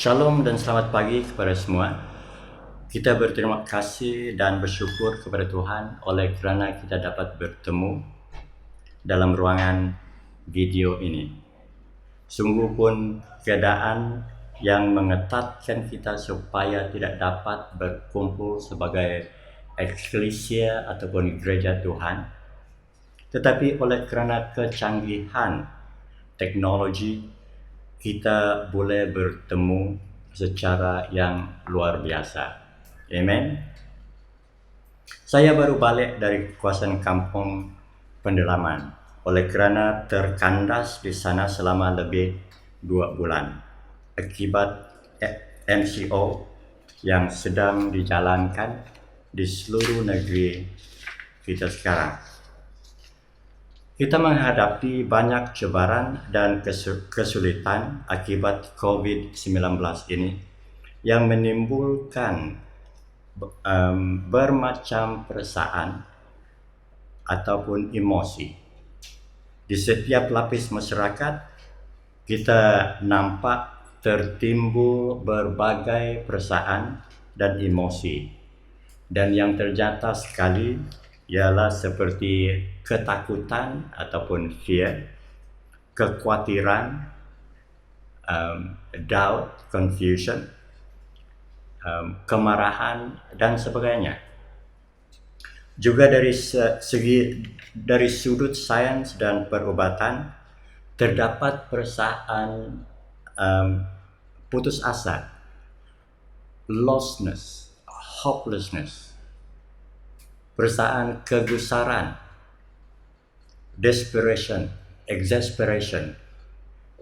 Shalom dan selamat pagi kepada semua. Kita berterima kasih dan bersyukur kepada Tuhan oleh kerana kita dapat bertemu dalam ruangan video ini. Sungguh pun keadaan yang mengetatkan kita supaya tidak dapat berkumpul sebagai eklesia ataupun gereja Tuhan. Tetapi oleh kerana kecanggihan teknologi, kita boleh bertemu secara yang luar biasa. Amen. Saya baru balik dari kawasan kampung pendalaman oleh kerana terkandas di sana selama lebih 2 bulan akibat MCO yang sedang dijalankan di seluruh negeri kita sekarang. Kita menghadapi banyak cabaran dan kesulitan akibat COVID-19 ini yang menimbulkan bermacam perasaan ataupun emosi. Di setiap lapis masyarakat, kita nampak tertimbul berbagai perasaan dan emosi. Dan yang ternyata sekali ialah seperti ketakutan ataupun fear, kekhawatiran, doubt, confusion, kemarahan dan sebagainya. Juga dari sudut sains dan perubatan terdapat perasaan putus asa, lostness, hopelessness, perasaan kegusaran, desperation, exasperation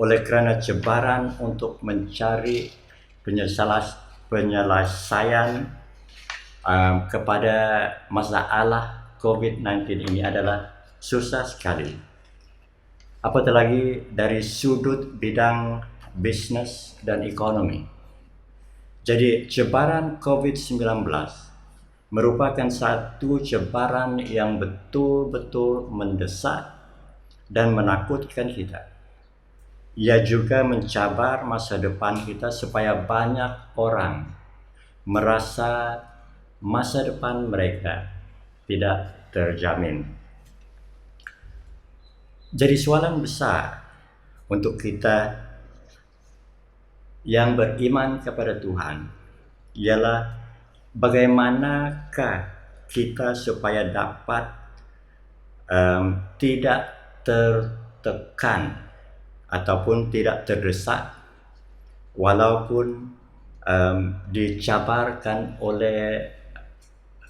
oleh kerana cabaran untuk mencari penyelesaian kepada masalah COVID-19 ini adalah susah sekali. Apatah lagi dari sudut bidang bisnes dan ekonomi. Jadi cabaran COVID-19 merupakan satu cabaran yang betul-betul mendesak dan menakutkan kita. Ia juga mencabar masa depan kita supaya banyak orang merasa masa depan mereka tidak terjamin. Jadi soalan besar untuk kita yang beriman kepada Tuhan ialah bagaimanakah kita supaya dapat tidak tertekan ataupun tidak terdesak walaupun dicabarkan oleh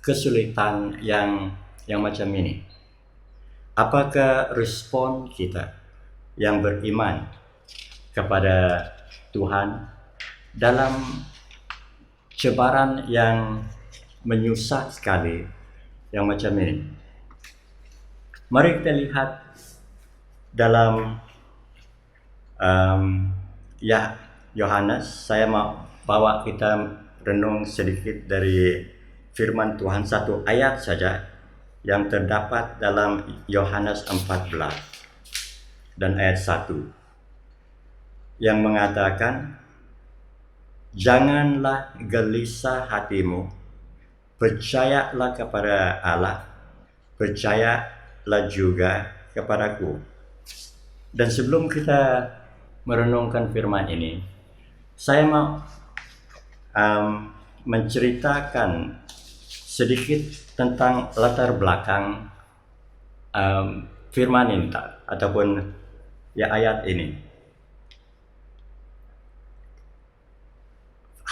kesulitan yang macam ini. Apakah respon kita yang beriman kepada Tuhan dalam cabaran yang menyusah sekali yang macam ini? Mari kita lihat dalam Yohanes. Saya mau bawa kita renung sedikit dari firman Tuhan, satu ayat saja yang terdapat dalam Yohanes 14 dan ayat 1 yang mengatakan, "Janganlah gelisah hatimu, percayalah kepada Allah, percayalah juga kepadaku." Dan sebelum kita merenungkan firman ini, saya mau menceritakan sedikit tentang latar belakang firman ini ataupun ayat ini.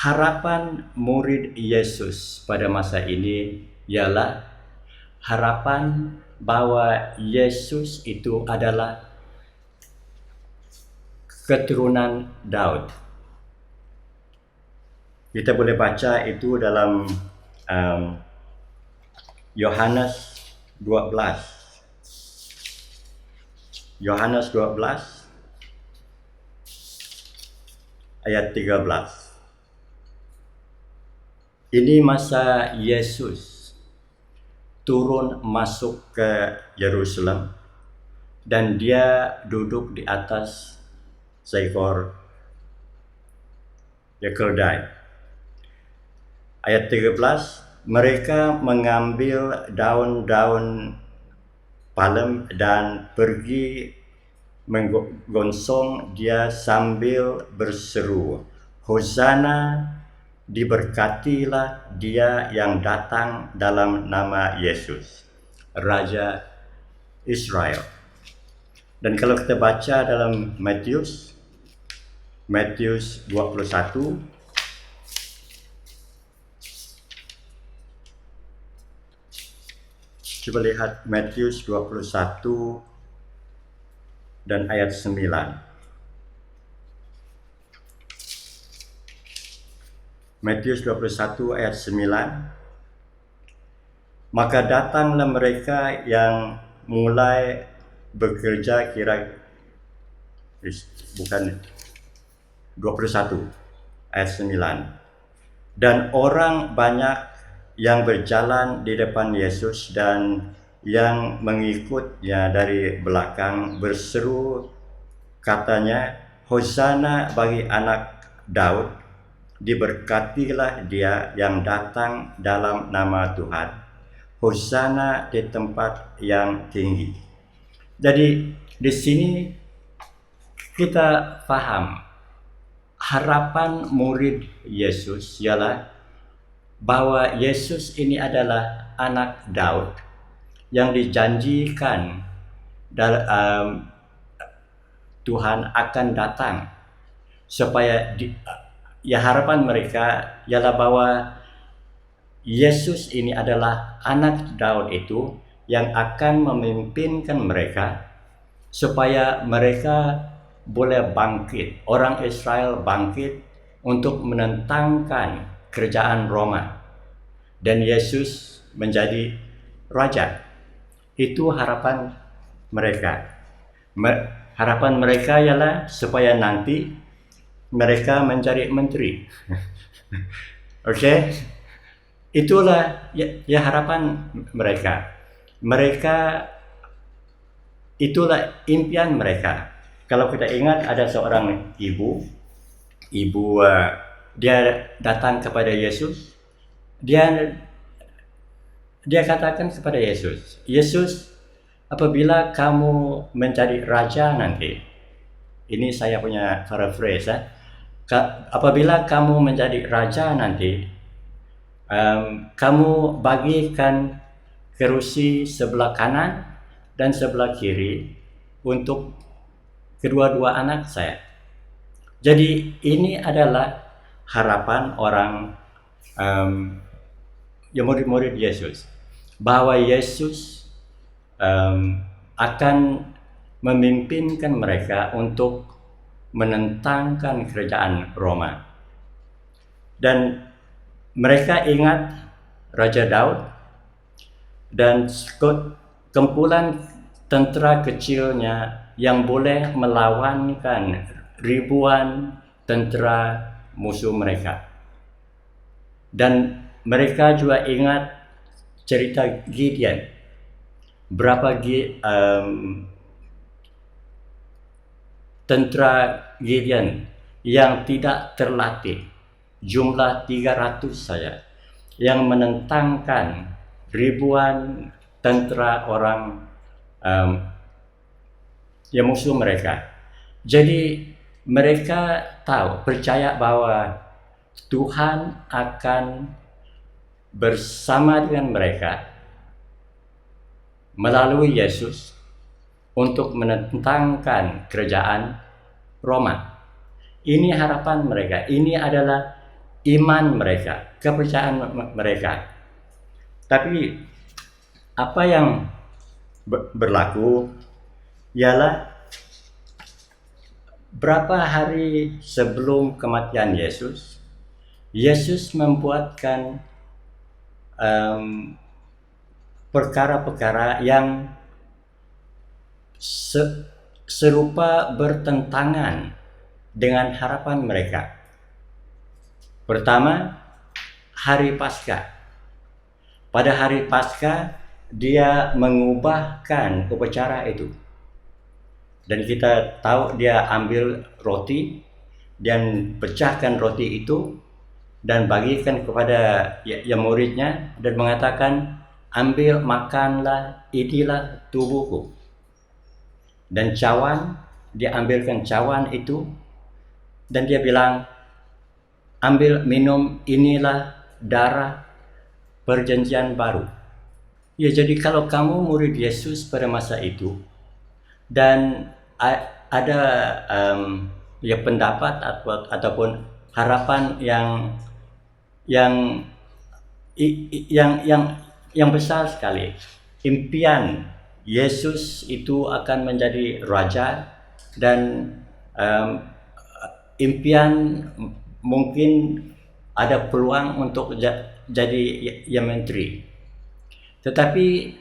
Harapan murid Yesus pada masa ini ialah harapan bahwa Yesus itu adalah keturunan Daud. Kita boleh baca itu dalam Yohanes 12. Yohanes 12 ayat 13. Ini masa Yesus turun masuk ke Yerusalem dan dia duduk di atas seekor ya keldai. Ayat 13, mereka mengambil daun-daun palem dan pergi menggonsong dia sambil berseru, Hosana, diberkatilah dia yang datang dalam nama Yesus, Raja Israel. Dan kalau kita baca dalam Matius 21, coba lihat Matius 21 dan ayat 9. Matius 21 ayat 9. Maka datanglah mereka yang mulai bekerja bukan 21 ayat 9. Dan orang banyak yang berjalan di depan Yesus dan yang mengikutnya dari belakang berseru, katanya, Hosana bagi anak Daud, diberkatilah dia yang datang dalam nama Tuhan, Hosana di tempat yang tinggi. Jadi di sini kita paham harapan murid Yesus ialah bahwa Yesus ini adalah anak Daud yang dijanjikan Tuhan akan datang supaya harapan mereka ialah bahwa Yesus ini adalah anak Daud itu yang akan memimpinkan mereka supaya mereka boleh bangkit, orang Israel bangkit untuk menentangkan kerajaan Roma dan Yesus menjadi raja. Itu harapan mereka. Harapan mereka ialah supaya nanti mereka menjadi menteri. Oke? Itulah ya harapan mereka. Itulah impian mereka. Kalau kita ingat ada seorang ibu dia datang kepada Yesus. Dia katakan kepada Yesus, apabila kamu menjadi raja nanti, ini saya punya paraphrase, apabila kamu menjadi raja nanti, kamu bagikan kerusi sebelah kanan dan sebelah kiri untuk kedua-dua anak saya. Jadi ini adalah harapan orang murid-murid Yesus, bahwa Yesus akan memimpinkan mereka untuk menentangkan kerajaan Roma. Dan mereka ingat Raja Daud dan kumpulan tentara kecilnya yang boleh melawankan ribuan tentara musuh mereka. Dan mereka juga ingat cerita Gideon. Berapa tentara Gideon yang tidak terlatih, jumlah 300 saja, yang menentangkan ribuan tentara orang yang musuh mereka. Jadi mereka percaya bahwa Tuhan akan bersama dengan mereka melalui Yesus untuk menentangkan kerajaan Roma. Ini harapan mereka, ini adalah iman mereka, kepercayaan mereka. Tapi apa yang berlaku ialah berapa hari sebelum kematian Yesus membuatkan perkara-perkara yang serupa bertentangan dengan harapan mereka. Pertama, hari Paskah. Pada hari Paskah dia mengubahkan upacara itu. Dan kita tahu dia ambil roti dan pecahkan roti itu dan bagikan kepada yang muridnya dan mengatakan, ambil makanlah, inilah tubuhku. Dan cawan, dia ambilkan cawan itu dan dia bilang, ambil minum, inilah darah perjanjian baru. Ya, jadi kalau kamu murid Yesus pada masa itu dan ada pendapat ataupun harapan yang besar sekali, impian Yesus itu akan menjadi raja dan impian mungkin ada peluang untuk jadi menteri. Tetapi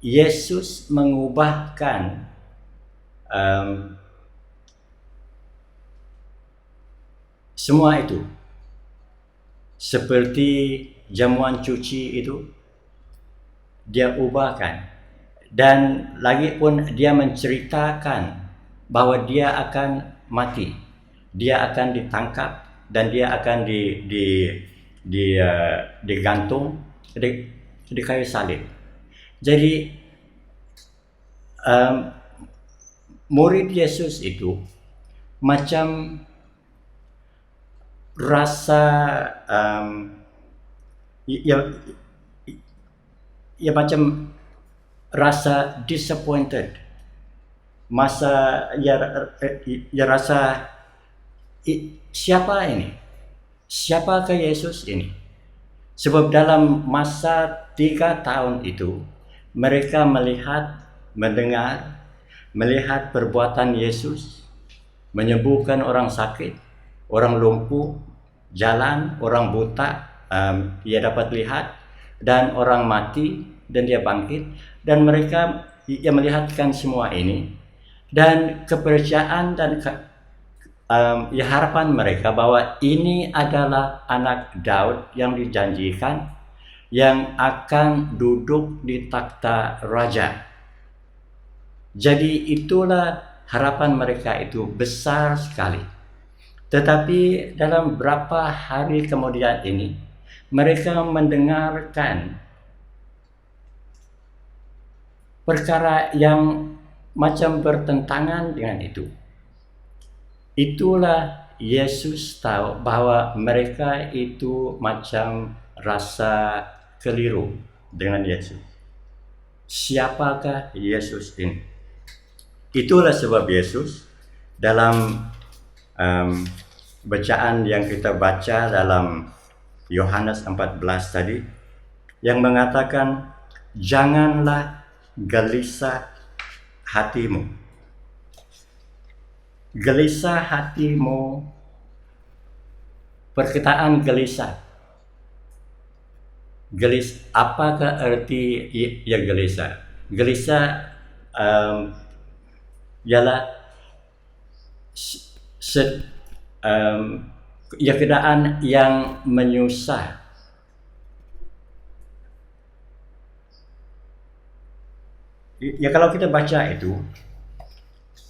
Yesus mengubahkan semua itu. Seperti jamuan cuci itu, dia ubahkan. Dan lagi pun dia menceritakan bahwa dia akan mati. Dia akan ditangkap dan dia akan digantung di kayu salib. Jadi murid Yesus itu macam rasa macam rasa disappointed, rasa siapa ini? Siapakah Yesus ini? Sebab dalam masa 3 tahun itu mereka melihat perbuatan Yesus, menyembuhkan orang sakit, orang lumpuh jalan, orang buta dia dapat lihat, dan orang mati dan dia bangkit. Dan mereka melihatkan semua ini, dan kepercayaan dan harapan mereka bahwa ini adalah anak Daud yang dijanjikan, yang akan duduk di takhta raja. Jadi itulah harapan mereka, itu besar sekali. Tetapi dalam beberapa hari kemudian ini, mereka mendengarkan perkara yang macam bertentangan dengan itu. Itulah Yesus tahu bahwa mereka itu macam rasa keliru dengan Yesus. Siapakah Yesus ini? Itulah sebab Yesus dalam bacaan yang kita baca dalam Yohanes 14 tadi, yang mengatakan, janganlah gelisah hatimu. Gelisah hatimu, perkataan gelisah. Apakah arti gelisah? Gelisah ialah keadaan yang menyusah. Ya, kalau kita baca itu,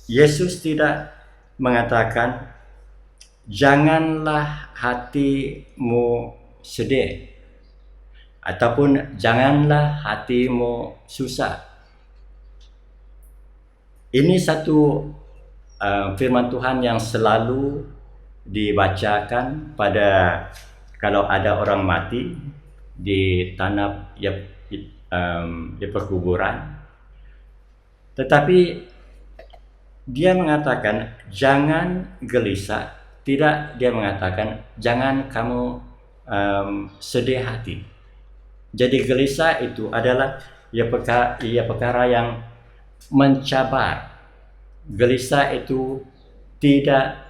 Yesus tidak mengatakan janganlah hatimu sedih ataupun janganlah hatimu susah. Ini satu firman Tuhan yang selalu dibacakan pada kalau ada orang mati di tanah di perkuburan. Tetapi dia mengatakan jangan gelisah, tidak dia mengatakan jangan kamu sedih hati. Jadi gelisah itu adalah perkara yang mencabar. Gelisah itu tidak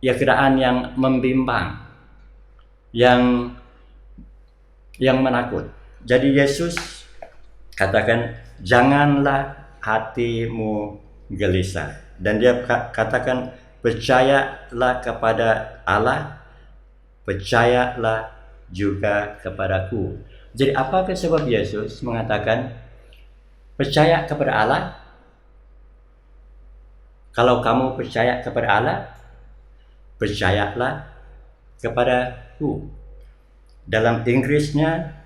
keadaan yang membimbang, yang menakut. Jadi Yesus katakan janganlah hatimu gelisah, dan dia katakan percayalah kepada Allah, percayalah juga kepadaku. Jadi apakah sebab Yesus mengatakan percaya kepada Allah? Kalau kamu percaya kepada Allah, percayalah kepadaku. Dalam Inggrisnya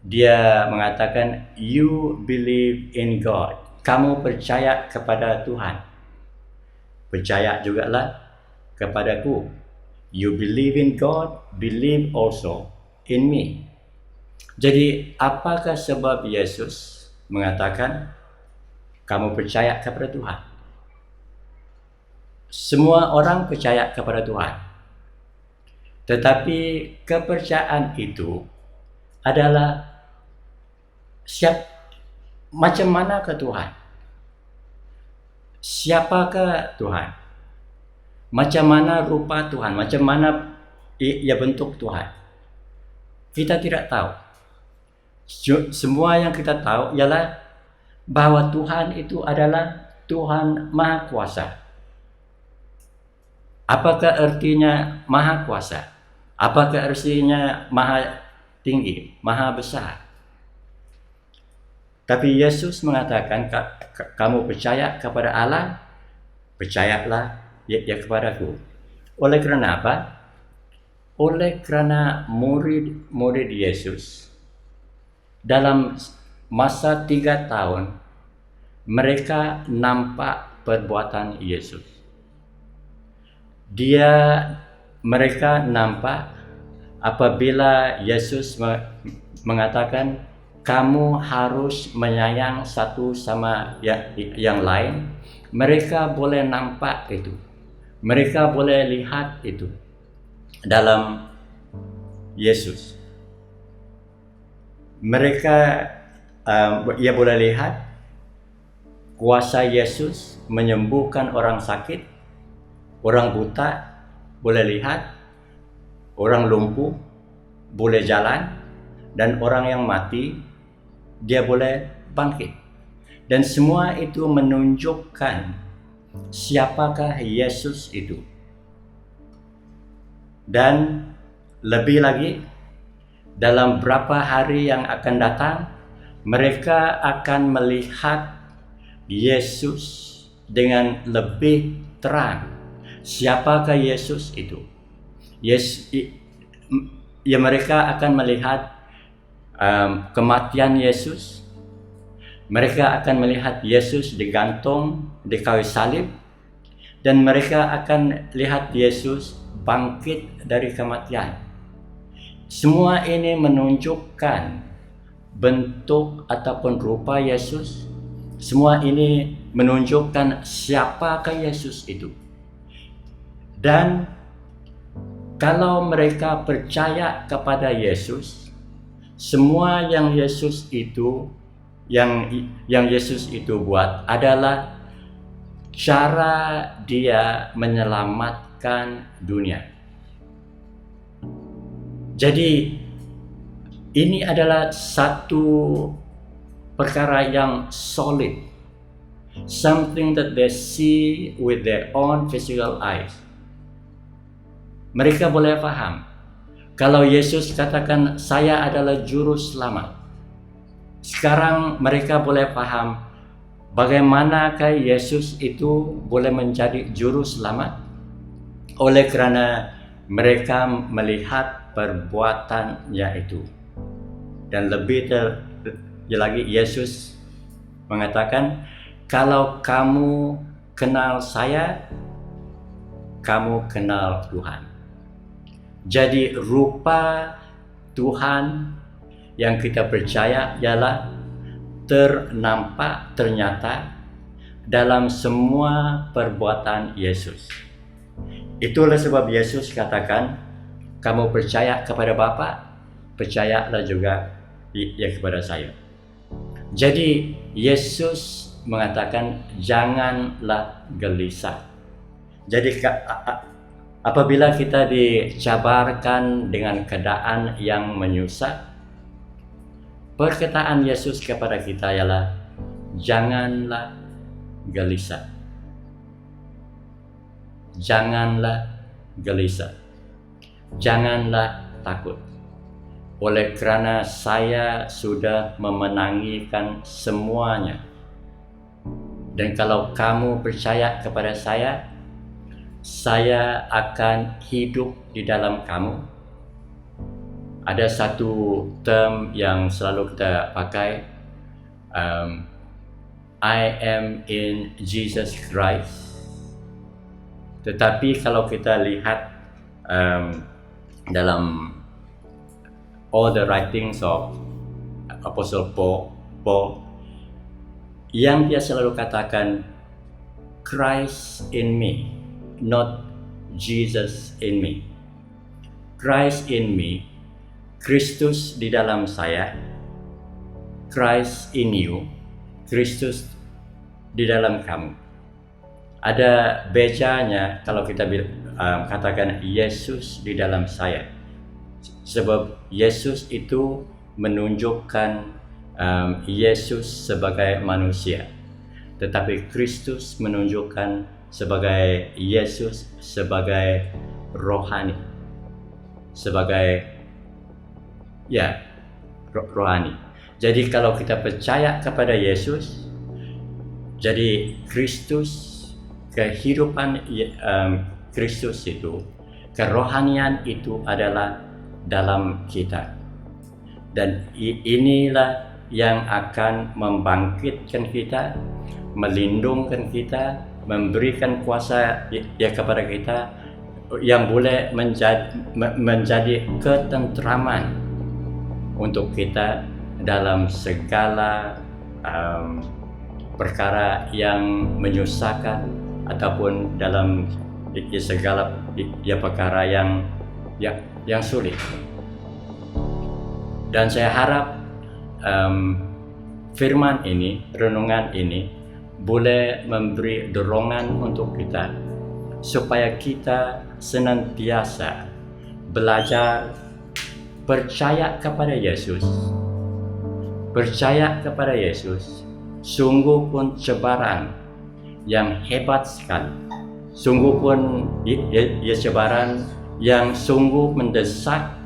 dia mengatakan you believe in God. Kamu percaya kepada Tuhan. Percaya jugalah kepadaku. You believe in God, believe also in me. Jadi apakah sebab Yesus mengatakan kamu percaya kepada Tuhan? Semua orang percaya kepada Tuhan. Tetapi kepercayaan itu adalah macam mana ke Tuhan? Siapakah Tuhan? Macam mana rupa Tuhan? Macam mana ia bentuk Tuhan? Kita tidak tahu. Semua yang kita tahu ialah bahwa Tuhan itu adalah Tuhan Maha Kuasa. Apakah artinya Maha Kuasa? Apakah artinya Maha Tinggi, Maha Besar? Tapi Yesus mengatakan, kamu percaya kepada Allah, percayalah ya kepadaku. Oleh kerana apa? Oleh kerana murid-murid Yesus dalam masa 3 tahun mereka nampak perbuatan Yesus. Mereka nampak apabila Yesus mengatakan kamu harus menyayang satu sama yang lain. Mereka boleh nampak itu. Mereka boleh lihat itu dalam Yesus. Mereka ia boleh lihat kuasa Yesus menyembuhkan orang sakit, orang buta boleh lihat, orang lumpuh boleh jalan, dan orang yang mati dia boleh bangkit. Dan semua itu menunjukkan siapakah Yesus itu. Dan lebih lagi, dalam berapa hari yang akan datang, mereka akan melihat Yesus dengan lebih terang. Siapakah Yesus itu? Mereka akan melihat kematian Yesus. Mereka akan melihat Yesus digantung di kayu salib, dan mereka akan lihat Yesus bangkit dari kematian. Semua ini menunjukkan bentuk ataupun rupa Yesus. Semua ini menunjukkan siapakah Yesus itu. Dan kalau mereka percaya kepada Yesus, semua yang Yesus itu buat adalah cara dia menyelamatkan dunia. Jadi ini adalah satu perkara yang solid, something that they see with their own physical eyes. Mereka boleh paham kalau Yesus katakan saya adalah juru selamat. Sekarang mereka boleh paham bagaimanakah Yesus itu boleh menjadi juru selamat, oleh kerana mereka melihat perbuatannya itu. Dan lebih lagi Yesus mengatakan, kalau kamu kenal saya, kamu kenal Tuhan. Jadi rupa Tuhan yang kita percaya ialah ternyata dalam semua perbuatan Yesus. Itulah sebab Yesus katakan, kamu percaya kepada Bapa, percayalah juga kepada saya. Jadi Yesus mengatakan janganlah gelisah. Jadi apabila kita dicabarkan dengan keadaan yang menyusah, perkataan Yesus kepada kita ialah janganlah gelisah. Janganlah gelisah. Janganlah takut. Oleh kerana saya sudah memenangikan semuanya. Dan kalau kamu percaya kepada saya akan hidup di dalam kamu. Ada satu term yang selalu kita pakai, I am in Jesus Christ. Tetapi kalau kita lihat dalam all the writings of Apostle Paul, yang dia selalu katakan, Christ in me, not Jesus in me. Christ in me, Kristus di dalam saya, Christ in you, Kristus di dalam kamu. Ada bedanya kalau kita katakan Yesus di dalam saya. Sebab Yesus itu menunjukkan Yesus sebagai manusia, tetapi Kristus menunjukkan sebagai Yesus sebagai rohani, sebagai rohani. Jadi kalau kita percaya kepada Yesus, jadi Kristus, kehidupan Kristus itu, kerohanian itu adalah dalam kita. Dan inilah yang akan membangkitkan kita, melindungkan kita, memberikan kuasa kepada kita, yang boleh menjadi ketentraman untuk kita dalam segala perkara yang menyusahkan ataupun dalam segala perkara yang sulit. Dan saya harap firman ini, renungan ini boleh memberi dorongan untuk kita supaya kita senantiasa belajar percaya kepada Yesus. Percaya kepada Yesus sungguh pun cabaran yang hebat sekali. Sungguh pun cabaran yang sungguh mendesak.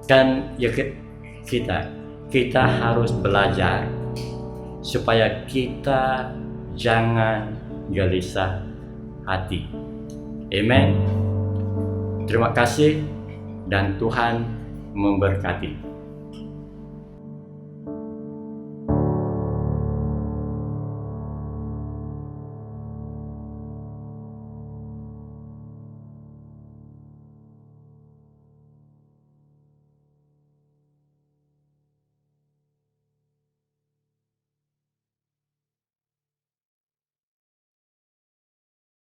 Dan kita harus belajar supaya kita jangan gelisah hati. Amen. Terima kasih dan Tuhan memberkati.